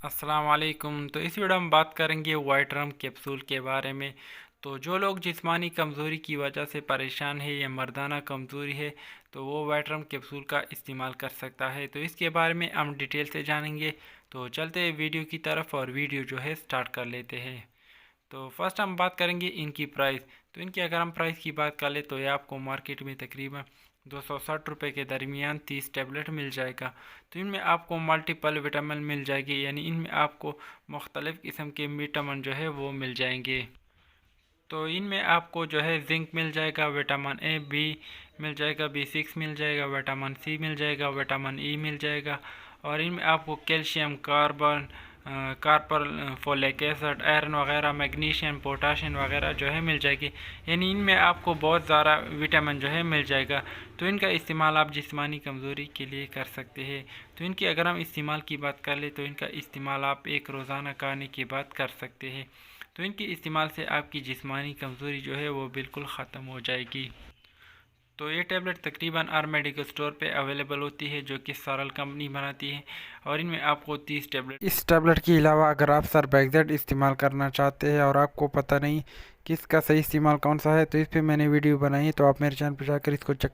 अस्सलाम वालेकुम। तो इस वीडियो में बात करेंगे वाइट रम कैप्सूल के बारे में। तो जो लोग जिस्मानी कमज़ोरी की वजह से परेशान है या मर्दाना कमज़ोरी है तो वो वाइट रम कैप्सूल का इस्तेमाल कर सकता है। तो इसके बारे में हम डिटेल से जानेंगे। तो चलते हैं वीडियो की तरफ और वीडियो जो है स्टार्ट कर लेते हैं। तो फर्स्ट हम बात करेंगे इनकी प्राइस। तो इनकी अगर हम प्राइस की बात कर ले तो ये आपको मार्केट में तकरीबन 260 रुपये के दरमियान 30 टैबलेट मिल जाएगा। तो इनमें आपको मल्टीपल विटामिन मिल जाएगी, यानी इनमें आपको मुख्तलिफ़ किस्म के विटामिन जो है वो मिल जाएंगे। तो इनमें आपको जो है जिंक मिल जाएगा, विटामिन ए बी मिल जाएगा, B6 मिल जाएगा, विटामिन सी मिल जाएगा, विटामिन ई मिल जाएगा। और इनमें आपको calcium, carbon, copper, folic acid, iron वगैरह, मैग्नीशियम, पोटाशियम वगैरह जो है मिल जाएगी। यानी इनमें आपको बहुत ज़्यादा विटामिन जो है मिल जाएगा। तो इनका इस्तेमाल आप जिस्मानी कमज़ोरी के लिए कर सकते हैं। तो इनकी अगर हम इस्तेमाल की बात कर ले तो इनका इस्तेमाल आप एक रोज़ाना खाने के बाद कर सकते हैं। तो इनके इस्तेमाल से आपकी जिस्मानी कमज़ोरी जो है वो बिल्कुल ख़त्म हो जाएगी। तो ये टैबलेट तकरीबन हर मेडिकल स्टोर पे अवेलेबल होती है, जो कि सारल कंपनी बनाती है। और इनमें आपको 30 टैबलेट। इस टैबलेट के अलावा अगर आप सरबैक्सेट इस्तेमाल करना चाहते हैं और आपको पता नहीं किसका सही इस्तेमाल कौन सा है, तो इस पर मैंने वीडियो बनाई है, तो आप मेरे चैनल पर जाकर इसको चेक